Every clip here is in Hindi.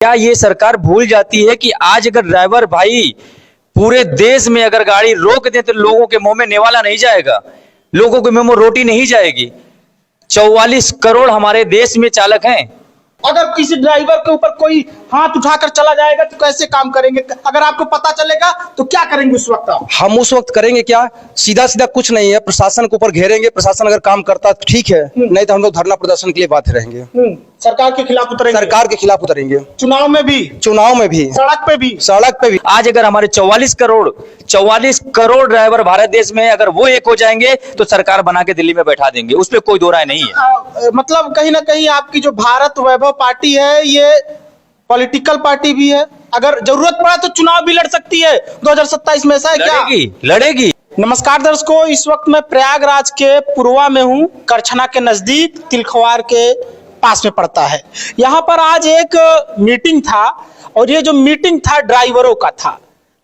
क्या ये सरकार भूल जाती है कि आज अगर ड्राइवर भाई पूरे देश में अगर गाड़ी रोक दे तो लोगों के मुंह में नेवाला नहीं जाएगा, लोगों के मुंह में रोटी नहीं जाएगी। 44 करोड़ हमारे देश में चालक हैं। अगर किसी ड्राइवर के ऊपर कोई हाथ उठाकर चला जाएगा तो कैसे काम करेंगे? अगर आपको पता चलेगा तो क्या करेंगे उस वक्त आप? हम उस वक्त करेंगे क्या? सीधा सीधा कुछ नहीं है, प्रशासन के ऊपर घेरेंगे। प्रशासन अगर काम करता तो ठीक है, नहीं तो हम लोग धरना प्रदर्शन के लिए बाध्य रहेंगे। सरकार के खिलाफ उतरेंगे? सरकार के खिलाफ उतरेंगे। चुनाव में भी सड़क पे भी। आज अगर हमारे 44 करोड़ ड्राइवर भारत देश में अगर वो एक हो जाएंगे तो सरकार बना के दिल्ली में बैठा देंगे, उसपे कोई दो राय नहीं है। मतलब कहीं ना कहीं आपकी जो भारत वैभव पार्टी है ये पॉलिटिकल पार्टी भी है, अगर जरूरत पड़ा तो चुनाव भी लड़ सकती है 2027 में, ऐसा है क्या? लड़ेगी। नमस्कार दर्शकों, इस वक्त मैं प्रयागराज के पुरवा में हूँ, करछना के नजदीक तिलखवार के पास में पड़ता है। यहाँ पर आज एक मीटिंग था और ये जो मीटिंग था ड्राइवरों का था,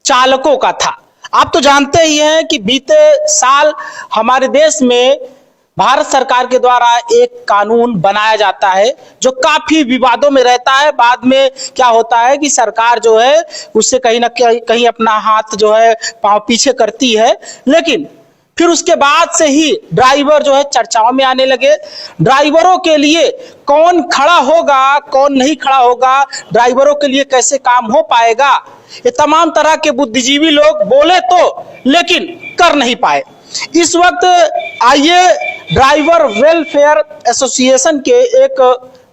चालकों का था। आप तो जानते ही हैं कि बीते साल हमारे देश में भारत सरकार के द्वारा एक कानून बनाया जाता है जो काफी विवादों में रहता है। बाद में क्या होता है कि सरकार जो है उससे कहीं ना कहीं अपना हाथ जो है पांव पीछे करती है, लेकिन फिर उसके बाद से ही ड्राइवर जो है चर्चाओं में आने लगे। ड्राइवरों के लिए कौन खड़ा होगा, कौन नहीं खड़ा होगा, ड्राइवरों के लिए कैसे काम हो पाएगा, ये तमाम तरह के बुद्धिजीवी लोग बोले तो, लेकिन कर नहीं पाए। इस वक्त आइए ड्राइवर वेलफेयर एसोसिएशन के एक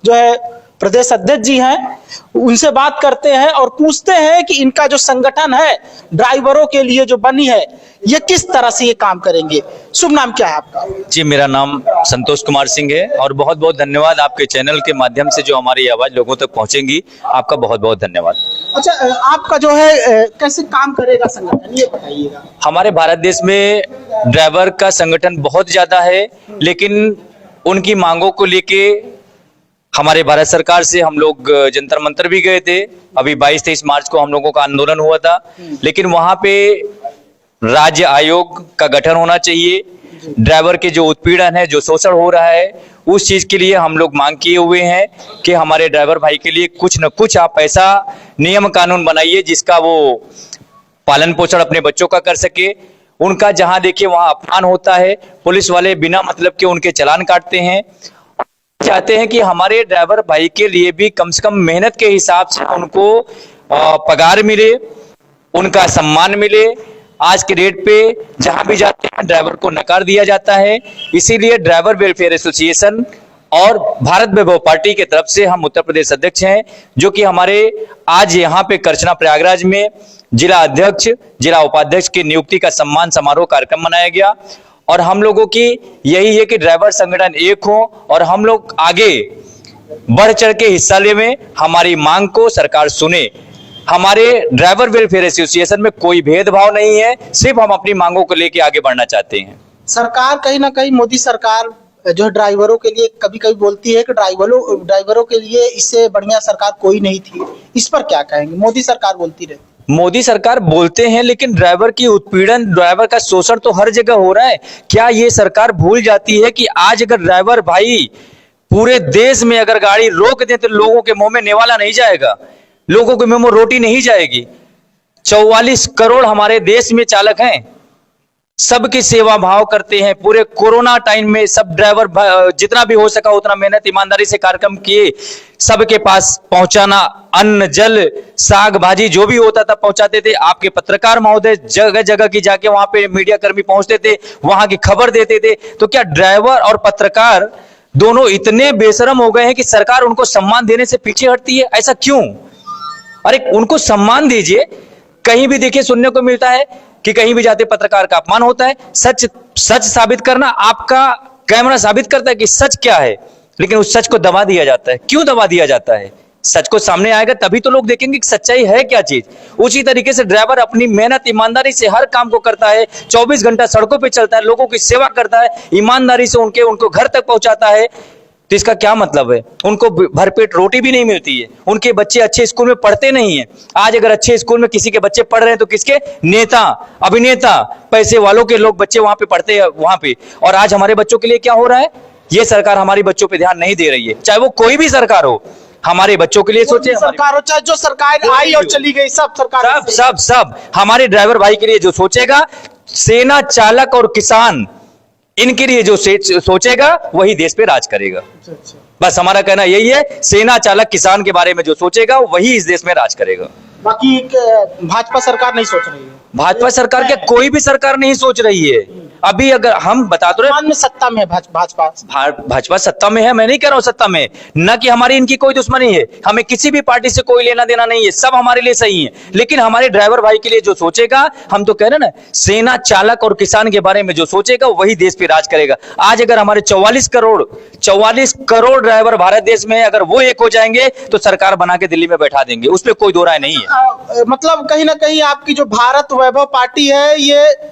जो है प्रदेश अध्यक्ष जी हैं, उनसे बात करते हैं और पूछते हैं कि इनका जो संगठन है ड्राइवरों के लिए जो बनी है ये किस तरह से ये काम करेंगे। शुभ नाम क्या है आपका? जी, मेरा नाम संतोष कुमार सिंह है और बहुत बहुत धन्यवाद आपके चैनल के माध्यम से जो हमारी आवाज लोगों तक पहुंचेगी, आपका बहुत बहुत धन्यवाद। अच्छा, आपका जो है कैसे काम करेगा संगठन, ये बताइएगा। हमारे भारत देश में ड्राइवर का संगठन बहुत ज्यादा है, लेकिन उनकी मांगों को लेके हमारे भारत सरकार से हम लोग जंतर मंतर भी गए थे। अभी 22-23 मार्च को हम लोगों का आंदोलन हुआ था, लेकिन वहां पे राज्य आयोग का गठन होना चाहिए। ड्राइवर के जो उत्पीड़न है, जो शोषण हो रहा है, उस चीज के लिए हम लोग मांग किए हुए हैं कि हमारे ड्राइवर भाई के लिए कुछ न कुछ आप ऐसा नियम कानून बनाइए जिसका वो पालन पोषण अपने बच्चों का कर सके। उनका जहां देखिए वहां अपमान होता है, पुलिस वाले बिना मतलब के उनके चालान काटते हैं। चाहते हैं कि हमारे ड्राइवर भाई के लिए भी कम से कम मेहनत के हिसाब से उनको पगार मिले, उनका सम्मान मिले। आज के डेट पे जहां भी जाते हैं ड्राइवर को नकार दिया जाता है। इसीलिए ड्राइवर वेलफेयर एसोसिएशन और भारत वैभव पार्टी के तरफ से हम उत्तर प्रदेश अध्यक्ष हैं, जो कि हमारे आज यहाँ पे करछना प्रयागराज में जिला अध्यक्ष, जिला उपाध्यक्ष की नियुक्ति का सम्मान समारोह कार्यक्रम मनाया गया। और हम लोगों की यही है कि ड्राइवर संगठन एक हो और हम लोग आगे बढ़ चढ़ के हिस्सा लें, हमारी मांग को सरकार सुने। हमारे ड्राइवर वेलफेयर एसोसिएशन में कोई भेदभाव नहीं है, सिर्फ हम अपनी मांगों को लेके आगे बढ़ना चाहते हैं। सरकार कहीं ना कहीं, मोदी सरकार जो है ड्राइवरों के लिए कभी कभी बोलती है कि ड्राइवरों के लिए इससे बढ़िया सरकार कोई नहीं थी, इस पर क्या कहेंगे? मोदी सरकार बोलती रहे। मोदी सरकार बोलते हैं, लेकिन ड्राइवर की उत्पीड़न, ड्राइवर का शोषण तो हर जगह हो रहा है। क्या ये सरकार भूल जाती है कि आज अगर ड्राइवर भाई पूरे देश में अगर गाड़ी रोक दे तो लोगों के मुंह में नेवाला नहीं जाएगा, लोगों के मुंह में रोटी नहीं जाएगी। 44 करोड़ हमारे देश में चालक हैं, सबकी सेवा भाव करते हैं। पूरे कोरोना टाइम में सब ड्राइवर जितना भी हो सका उतना मेहनत ईमानदारी से कार्यक्रम किए, सबके पास पहुंचाना, अन्न जल साग भाजी जो भी होता था पहुंचाते थे। आपके पत्रकार महोदय जगह जगह की जाके वहां पे मीडिया कर्मी पहुंचते थे, वहां की खबर देते थे। तो क्या ड्राइवर और पत्रकार दोनों इतने बेशरम हो गए हैं कि सरकार उनको सम्मान देने से पीछे हटती है? ऐसा क्यों? अरे उनको सम्मान दीजिए। कहीं भी देखिए सुनने को मिलता है कि कहीं भी जाते पत्रकार का अपमान होता है। सच साबित करना, आपका कैमरा साबित करता है कि सच क्या है, लेकिन उस सच को दबा दिया जाता है। क्यों दबा दिया जाता है? सच को सामने आएगा तभी तो लोग देखेंगे कि सच्चाई है क्या चीज। उसी तरीके से ड्राइवर अपनी मेहनत ईमानदारी से हर काम को करता है, 24 घंटा सड़कों पे चलता है, लोगों की सेवा करता है, ईमानदारी से उनको घर तक पहुंचाता है। तो इसका क्या मतलब है? उनको भरपेट रोटी भी नहीं मिलती है, उनके बच्चे अच्छे स्कूल में पढ़ते नहीं है। आज अगर अच्छे स्कूल में किसी के बच्चे पढ़ रहे हैं तो किसके? नेता, अभिनेता, पैसे वालों के लोग बच्चे वहां पे पढ़ते हैं वहां पे। और आज हमारे बच्चों के लिए क्या हो रहा है? ये सरकार हमारी बच्चों पे ध्यान नहीं दे रही है, चाहे वो कोई भी सरकार हो। हमारे बच्चों के लिए सोचे, सरकार हो चाहे जो सरकार आई और चली गई, सब सरकार सब हमारे ड्राइवर भाई के लिए जो सोचेगा, सेना चालक और किसान इनके लिए जो सोचेगा वही देश पे राज करेगा। बस हमारा कहना यही है, सेना चालक किसान के बारे में जो सोचेगा वही इस देश में राज करेगा। बाकी भाजपा सरकार नहीं सोच रही है। भाजपा सरकार क्या, कोई भी सरकार नहीं सोच रही है। अभी अगर हम बता तो रहे, में सत्ता में है भाजपा सत्ता में है, मैं नहीं कह रहा हूं सत्ता में, न कि हमारी इनकी कोई दुश्मनी है, हमें किसी भी पार्टी से कोई लेना देना नहीं है, सब हमारे लिए सही है। लेकिन हमारे ड्राइवर भाई के लिए जो सोचेगा, हम तो कह रहे ना, सेना चालक और किसान के बारे में जो सोचेगा वही देश पे राज करेगा। आज अगर हमारे 44 करोड़ ड्राइवर भारत देश में अगर वो एक हो जाएंगे तो सरकार बना के दिल्ली में बैठा देंगे, उसपे कोई दो राय नहीं है। मतलब कहीं ना कहीं आपकी जो भारत वैभव पार्टी है ये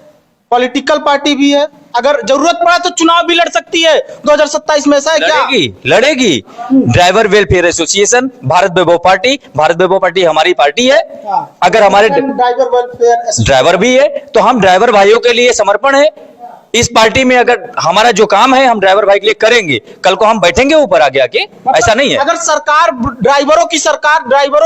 पॉलिटिकल पार्टी भी है, अगर जरूरत पड़ा तो चुनाव भी लड़ सकती है 2027 में, ऐसा है क्या? लड़ेगी। ड्राइवर वेलफेयर एसोसिएशन, भारत वैभव पार्टी हमारी पार्टी है। अगर हमारे ड्राइवर भी है तो हम ड्राइवर भाइयों के लिए समर्पण है। इस पार्टी में अगर हमारा जो काम है हम ड्राइवर भाई के लिए करेंगे, कल को हम बैठेंगे ऊपर आगे आके, ऐसा नहीं है। अगर सरकार ड्राइवरों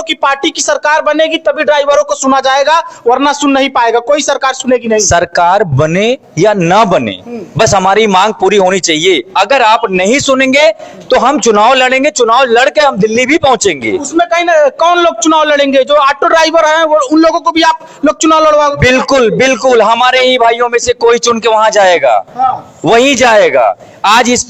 की पार्टी की सरकार बनेगी तभी ड्राइवरों को सुना जाएगा, वरना सुन नहीं पाएगा, कोई सरकार सुनेगी नहीं। सरकार बने या ना बने, बस हमारी मांग पूरी होनी चाहिए। अगर आप नहीं सुनेंगे तो हम चुनाव लड़ेंगे, चुनाव लड़के हम दिल्ली भी पहुंचेंगे। उसमें कहीं ना कौन लोग चुनाव लड़ेंगे? जो ऑटो ड्राइवर हैं उन लोगों को भी आप लोग चुनाव लड़वाओगे? बिल्कुल हमारे ही भाइयों में से कोई चुन के वहां जाएगा, वहीं जाएगा। आज इस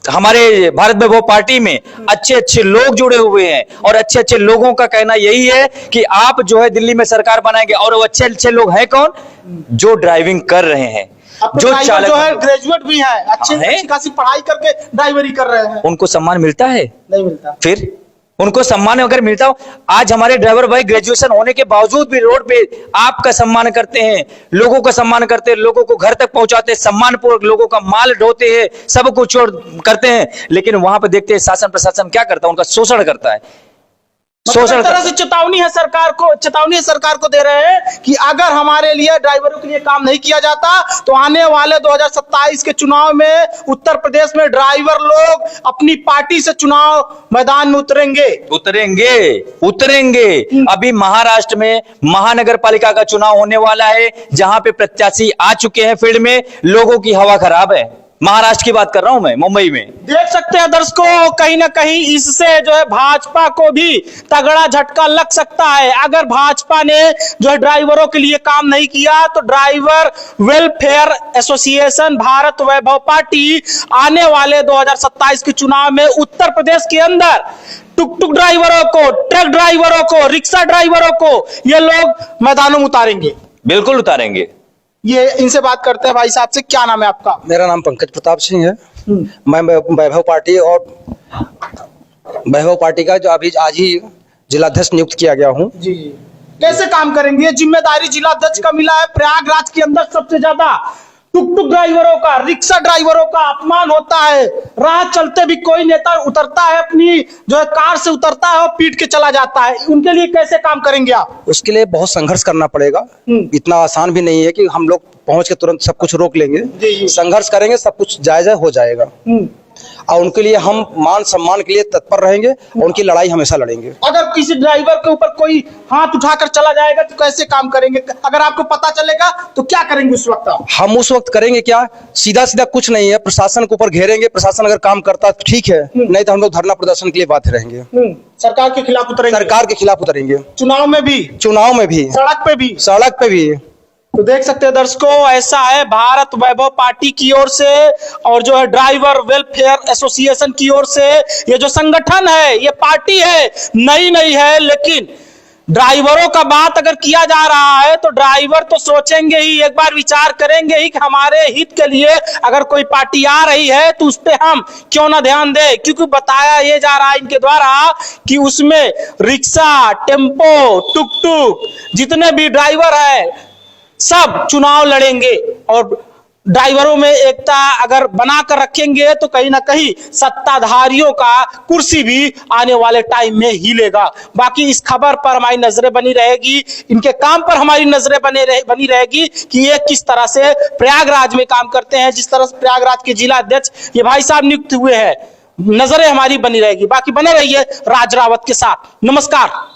हमारे भारत वैभव पार्टी में अच्छे लोग जुड़े हुए हैं और अच्छे लोगों का कहना यही है कि आप जो है दिल्ली में सरकार बनाएंगे। और वो अच्छे लोग हैं कौन? जो ड्राइविंग कर रहे हैं, जो चालक, जो है ग्रेजुएट भी है, अच्छी खासी पढ़ाई करके ड्राइवरी कर रहे हैं। उनको सम्मान मिलता है? नहीं मिलता। फिर उनको सम्मान अगर मिलता हो, आज हमारे ड्राइवर भाई ग्रेजुएशन होने के बावजूद भी रोड पे आपका सम्मान करते हैं, लोगों का सम्मान करते हैं, लोगों को घर तक पहुंचाते हैं, सम्मानपूर्वक लोगों का माल ढोते हैं, सब कुछ करते हैं। लेकिन वहां पे देखते हैं शासन प्रशासन क्या करता है, उनका शोषण करता है। एक तरह से चेतावनी है सरकार को दे रहे हैं कि अगर हमारे लिए ड्राइवरों के लिए काम नहीं किया जाता तो आने वाले 2027 के चुनाव में उत्तर प्रदेश में ड्राइवर लोग अपनी पार्टी से चुनाव मैदान में उतरेंगे। अभी महाराष्ट्र में महानगर पालिका का चुनाव होने वाला है, जहां पे प्रत्याशी आ चुके हैं फील्ड में, लोगों की हवा खराब है। महाराष्ट्र की बात कर रहा हूं मैं, मुंबई में देख सकते हैं दर्शकों, कहीं ना कहीं इससे जो है भाजपा को भी तगड़ा झटका लग सकता है। अगर भाजपा ने जो है ड्राइवरों के लिए काम नहीं किया तो ड्राइवर वेलफेयर एसोसिएशन भारत वैभव पार्टी आने वाले 2027 के चुनाव में उत्तर प्रदेश के अंदर टुक ड्राइवरों को, ट्रक ड्राइवरों को, रिक्शा ड्राइवरों को ये लोग मैदानों में उतारेंगे। बिल्कुल उतारेंगे। ये इनसे बात करते हैं। भाई साहब से क्या नाम है आपका? मेरा नाम पंकज प्रताप सिंह है। मैं वैभव पार्टी का जो अभी आज ही जिलाध्यक्ष नियुक्त किया गया हूँ। जी। कैसे काम करेंगे? जिम्मेदारी जिलाध्यक्ष का मिला है। प्रयागराज के अंदर सबसे ज्यादा टुक ड्राइवरों का, रिक्शा ड्राइवरों का अपमान होता है। राह चलते भी कोई नेता उतरता है, अपनी जो है कार से उतरता है और पीट के चला जाता है। उनके लिए कैसे काम करेंगे आप? उसके लिए बहुत संघर्ष करना पड़ेगा। इतना आसान भी नहीं है कि हम लोग पहुंच के तुरंत सब कुछ रोक लेंगे। संघर्ष करेंगे, सब कुछ जायजा हो जाएगा। और उनके लिए हम मान सम्मान के लिए तत्पर रहेंगे और उनकी लड़ाई हमेशा लड़ेंगे। अगर किसी ड्राइवर के ऊपर कोई हाथ उठाकर चला जाएगा तो कैसे काम करेंगे? अगर आपको पता चलेगा तो क्या करेंगे उस वक्त आप? हम उस वक्त करेंगे क्या, सीधा कुछ नहीं है, प्रशासन के ऊपर घेरेंगे। प्रशासन अगर काम करता तो ठीक है, नहीं तो हम लोग धरना प्रदर्शन के लिए बाध्य रहेंगे। सरकार के खिलाफ उतरेंगे। चुनाव में भी, सड़क पे भी। तो देख सकते हैं दर्शकों, ऐसा है भारत वैभव पार्टी की ओर से और जो है ड्राइवर वेलफेयर एसोसिएशन की ओर से। ये जो संगठन है, ये पार्टी है, नई है, लेकिन ड्राइवरों का बात अगर किया जा रहा है तो ड्राइवर तो सोचेंगे ही, एक बार विचार करेंगे ही कि हमारे हित के लिए अगर कोई पार्टी आ रही है तो उस पर हम क्यों ना ध्यान दें। क्योंकि बताया ये जा रहा है इनके द्वारा कि उसमें रिक्शा, टेम्पो, टुक जितने भी ड्राइवर है सब चुनाव लड़ेंगे। और ड्राइवरों में एकता अगर बनाकर रखेंगे तो कहीं ना कहीं सत्ताधारियों का कुर्सी भी आने वाले टाइम में हिलेगा। बाकी इस खबर पर हमारी नजरें बनी रहेगी, इनके काम पर हमारी नजरें बनी रहेगी कि ये किस तरह से प्रयागराज में काम करते हैं। जिस तरह से प्रयागराज के जिला अध्यक्ष ये भाई साहब नियुक्त हुए हैं, नजरें हमारी बनी रहेगी। बाकी बने रहिए राज रावत के साथ। नमस्कार।